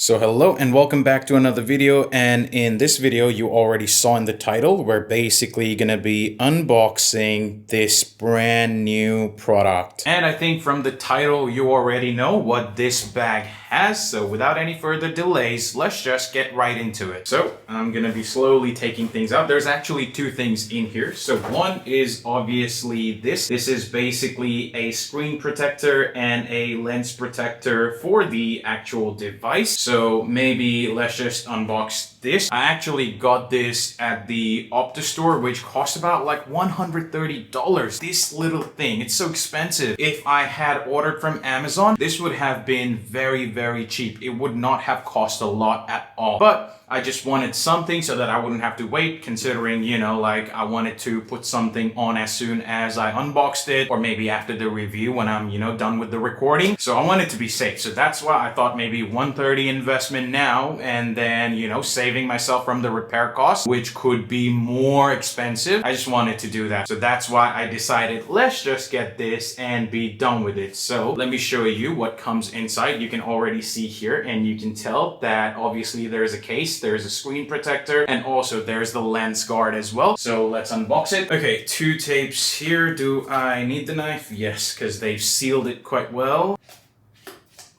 So hello and welcome back to another video, and in this video you already saw in the title we're basically gonna be unboxing this brand new product. And I think from the title you already know what this bag has, so without any further delays, let's just get right into it. So I'm gonna be slowly taking things out. There's actually two things in here. So one is obviously this. This is basically a screen protector and a lens protector for the actual device. So maybe let's just unbox this. I actually got this at the Optus store, which cost about like $130. This little thing, it's so expensive. If I had ordered from Amazon, this would have been very cheap. It would not have cost a lot at all. But I just wanted something so that I wouldn't have to wait, considering, you know, like I wanted to put something on as soon as I unboxed it, or maybe after the review when I'm, you know, done with the recording. So I wanted to be safe. So that's why I thought maybe $130 investment now, and then, you know, saving myself from the repair cost, which could be more expensive. I just wanted to do that. So that's why I decided, let's just get this and be done with it. So let me show you what comes inside. You can already see here, and you can tell that obviously there's a case, there's a screen protector, and also there's the lens guard as well. So let's unbox it. Okay, two tapes here. Do I need the knife? Yes, because they've sealed it quite well.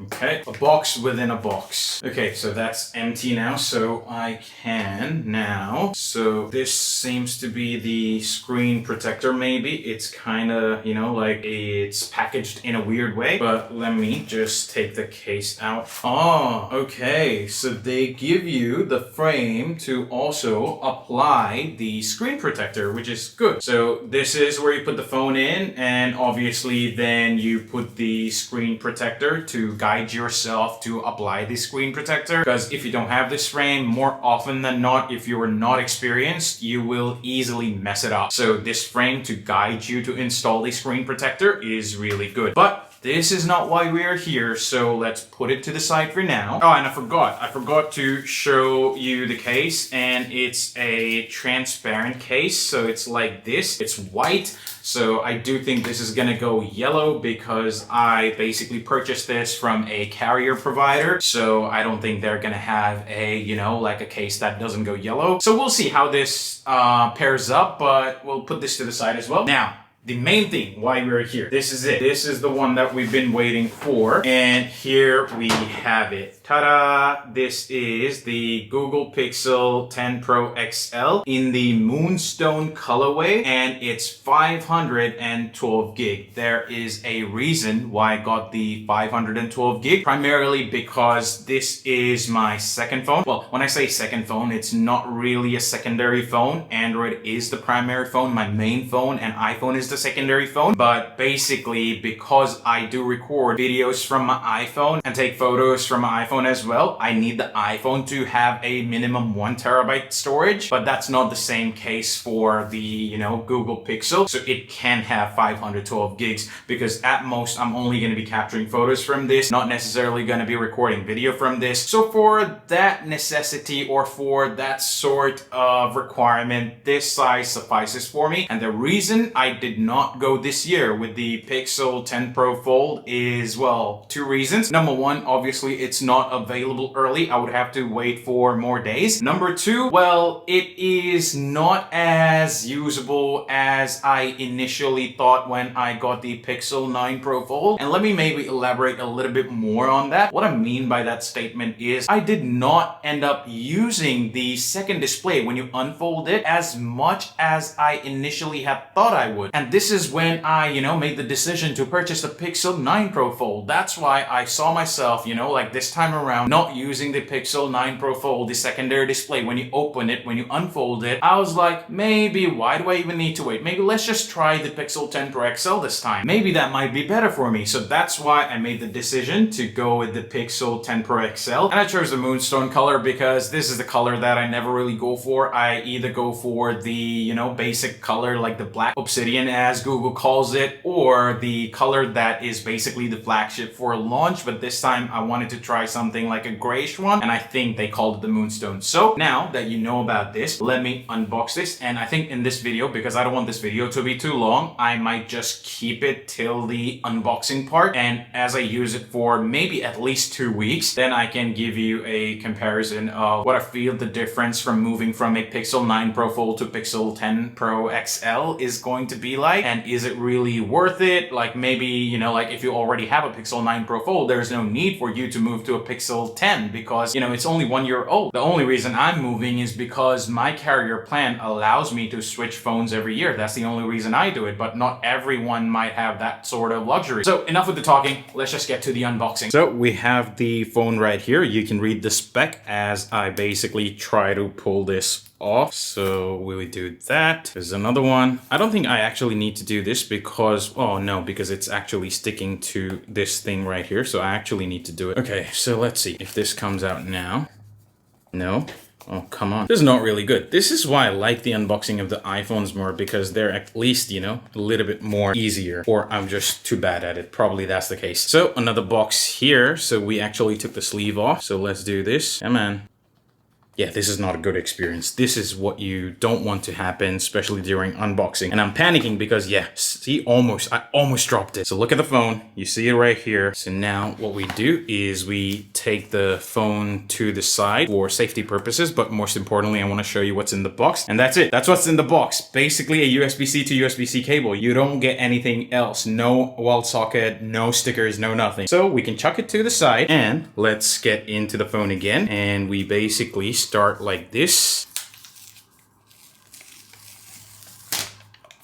Okay, a box within a box. Okay, so that's empty now, so I can now. So this seems to be the screen protector maybe. It's kind of, you know, like it's packaged in a weird way, but let me just take the case out. Oh, okay, so they give you the frame to also apply the screen protector, which is good. So this is where you put the phone in, and obviously then you put the screen protector to guide yourself to apply the screen protector, because if you don't have this frame, more often than not, if you are not experienced, you will easily mess it up. So this frame to guide you to install the screen protector is really good. But this is not why we are here, so let's put it to the side for now. Oh, and I forgot to show you the case, and it's a transparent case, so it's like this. It's white, so I do think this is gonna go yellow because I basically purchased this from a carrier provider, so I don't think they're gonna have a, you know, like a case that doesn't go yellow. So we'll see how this pairs up, but we'll put this to the side as well. Now, the main thing why we're here. This is it. This is the one that we've been waiting for. And here we have it. Ta-da! This is the Google Pixel 10 Pro XL in the Moonstone colorway, and it's 512 gig. There is a reason why I got the 512 gig, primarily because this is my second phone. Well, when I say second phone, it's not really a secondary phone. Android is the primary phone, my main phone, and iPhone is the secondary phone. But basically, because I do record videos from my iPhone and take photos from my iPhone as well, I need the iPhone to have a minimum 1 terabyte storage, but that's not the same case for the, you know, Google Pixel. So it can have 512 gigs, because at most I'm only going to be capturing photos from this, not necessarily going to be recording video from this. So for that necessity, or for that sort of requirement, this size suffices for me. And the reason I did not go this year with the Pixel 10 Pro Fold is, well, two reasons. Number one, obviously it's not available early. I would have to wait for more days. Number two, well, it is not as usable as I initially thought when I got the Pixel 9 Pro Fold. And let me maybe elaborate a little bit more on that. What I mean by that statement is I did not end up using the second display when you unfold it as much as I initially had thought I would. And this is when I, you know, made the decision to purchase the Pixel 9 Pro Fold. That's why I saw myself, you know, like this time around, not using the Pixel 9 Pro Fold, the secondary display. When you open it, when you unfold it, I was like, maybe, why do I even need to wait? Maybe let's just try the Pixel 10 Pro XL this time. Maybe that might be better for me. So that's why I made the decision to go with the Pixel 10 Pro XL. And I chose the Moonstone color because this is the color that I never really go for. I either go for the, you know, basic color like the black obsidian as Google calls it, or the color that is basically the flagship for launch. But this time I wanted to try something something like a grayish one, and I think they called it the Moonstone. So now that you know about this, let me unbox this. And I think in this video, because I don't want this video to be too long, I might just keep it till the unboxing part, and as I use it for maybe at least 2 weeks, then I can give you a comparison of what I feel the difference from moving from a Pixel 9 Pro Fold to Pixel 10 Pro XL is going to be like, and is it really worth it? Like maybe, you know, like if you already have a Pixel 9 Pro Fold, there's no need for you to move to a Pixel 10 because, you know, it's only 1 year old. The only reason I'm moving is because my carrier plan allows me to switch phones every year. That's the only reason I do it, but not everyone might have that sort of luxury. So enough with the talking, let's just get to the unboxing. So we have the phone right here. You can read the spec as I basically try to pull this off. So we do that. There's another one. I don't think I actually need to do this because, oh no, because it's actually sticking to this thing right here. So I actually need to do it. Okay, so let's see if this comes out now. No. Oh, come on. This is not really good. This is why I like the unboxing of the iPhones more, because they're at least, you know, a little bit more easier. Or I'm just too bad at it. Probably that's the case. So another box here. So we actually took the sleeve off. So let's do this. Come on. Yeah, this is not a good experience. This is what you don't want to happen, especially during unboxing. And I'm panicking because, yeah, see, I almost dropped it. So look at the phone. You see it right here. So now what we do is we take the phone to the side for safety purposes, but most importantly, I want to show you what's in the box. And that's it. That's what's in the box. Basically a USB-C to USB-C cable. You don't get anything else. No wall socket, no stickers, no nothing. So we can chuck it to the side and let's get into the phone again. And we basically start like this.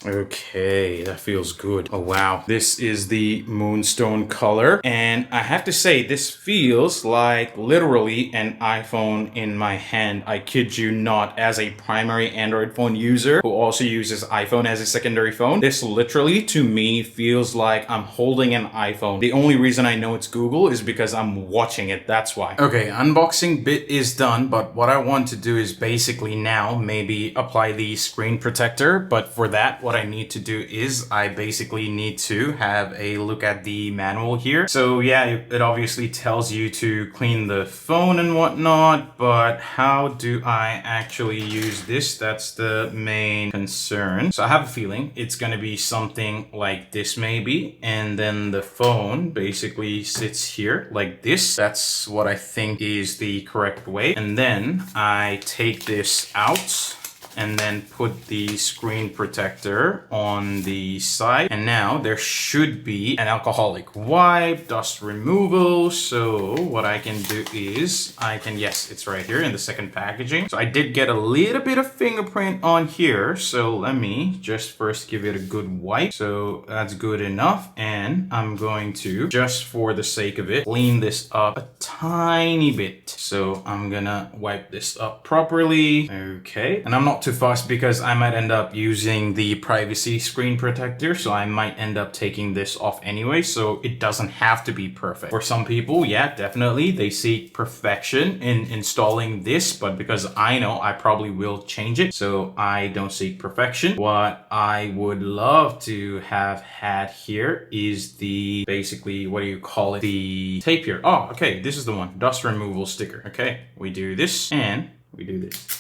Okay, that feels good. Oh wow, this is the Moonstone color, and I have to say this feels like literally an iPhone in my hand. I kid you not. As a primary Android phone user who also uses iPhone as a secondary phone, this literally to me feels like I'm holding an iPhone. The only reason I know it's Google is because I'm watching it, that's why. Okay, unboxing bit is done, but what I want to do is basically now maybe apply the screen protector, but for that what I need to do is I basically need to have a look at the manual here. So yeah, it obviously tells you to clean the phone and whatnot, but how do I actually use this? That's the main concern. So I have a feeling it's gonna be something like this maybe, and then the phone basically sits here like this. That's what I think is the correct way. And then I take this out and then put the screen protector on the side. And now there should be an alcoholic wipe, dust removal. So what I can do is yes, it's right here in the second packaging. So I did get a little bit of fingerprint on here. So let me just first give it a good wipe. So that's good enough. And I'm going to, just for the sake of it, clean this up a tiny bit. So I'm gonna wipe this up properly. Okay. And I'm not too fast because I might end up using the privacy screen protector, so I might end up taking this off anyway, so it doesn't have to be perfect. For some people, yeah, definitely they seek perfection in installing this, but because I know I probably will change it, so I don't seek perfection. What I would love to have had here is the, basically, what do you call it? The tape here. Oh, okay, this is the one, dust removal sticker. Okay, we do this and we do this.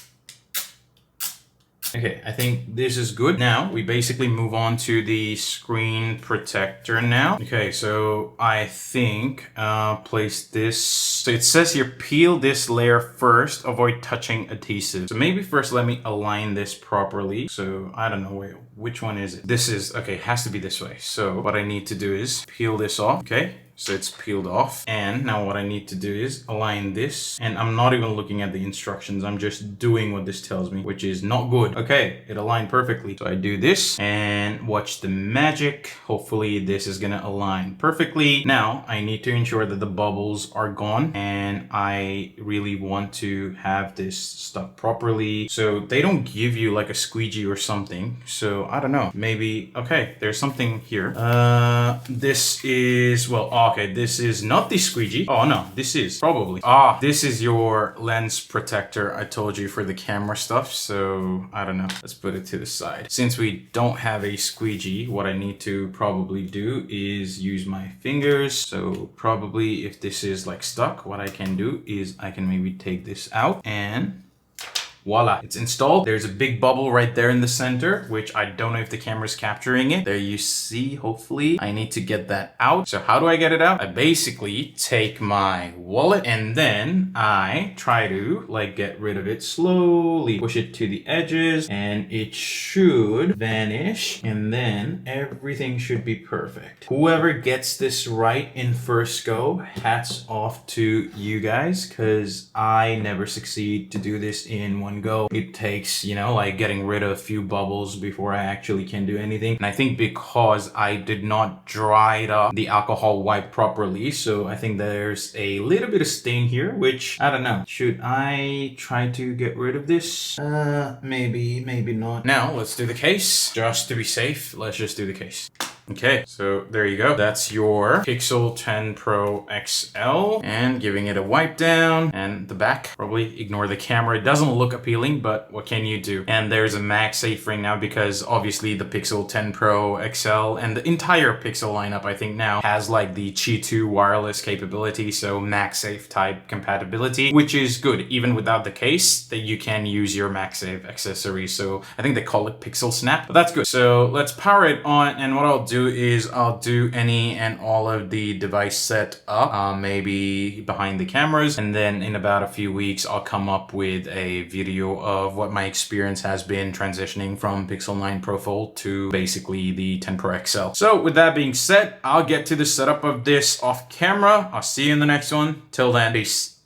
Okay, I think this is good. Now we basically move on to the screen protector now. Okay, so I think place this. So it says here, peel this layer first, avoid touching adhesive. So maybe first let me align this properly. So I don't know, wait, which one is it? This is, okay, it has to be this way. So what I need to do is peel this off, okay? So it's peeled off. And now what I need to do is align this. And I'm not even looking at the instructions. I'm just doing what this tells me, which is not good. Okay, it aligned perfectly. So I do this and watch the magic. Hopefully this is gonna align perfectly. Now I need to ensure that the bubbles are gone. And I really want to have this stuck properly. So they don't give you like a squeegee or something. So So I don't know, maybe, okay, there's something here. This is, well, okay, this is not the squeegee. Oh no, this is probably, this is your lens protector I told you for the camera stuff. So I don't know, let's put it to the side. Since we don't have a squeegee, what I need to probably do is use my fingers. So probably if this is like stuck, what I can do is I can maybe take this out and voila, it's installed. There's a big bubble right there in the center, which I don't know if the camera's capturing it. There you see, hopefully. I need to get that out. So how do I get it out? I basically take my wallet and then I try to like get rid of it slowly. Push it to the edges and it should vanish and then everything should be perfect. Whoever gets this right in first go, hats off to you guys, because I never succeed to do this in one go. It takes, you know, like getting rid of a few bubbles before I actually can do anything. And I think because I did not dry up the alcohol wipe properly, so I think there's a little bit of stain here, which I don't know. Should I try to get rid of this? Maybe not. Now let's do the case. Just to be safe, let's just do the case. Okay, so there you go. That's your Pixel 10 Pro XL, and giving it a wipe down, and the back, probably ignore the camera. It doesn't look appealing, but what can you do? And there's a MagSafe ring now because obviously the Pixel 10 Pro XL and the entire Pixel lineup, I think now has like the Qi 2 wireless capability, so MagSafe type compatibility, which is good. Even without the case, that you can use your MagSafe accessory. So I think they call it Pixel Snap, but that's good. So let's power it on, and what I'll do is I'll do any and all of the device set up, maybe behind the cameras, and then in about a few weeks I'll come up with a video of what my experience has been transitioning from Pixel 9 Pro Fold to basically the 10 Pro XL. So with that being said, I'll get to the setup of this off camera. I'll see you in the next one. Till then, peace.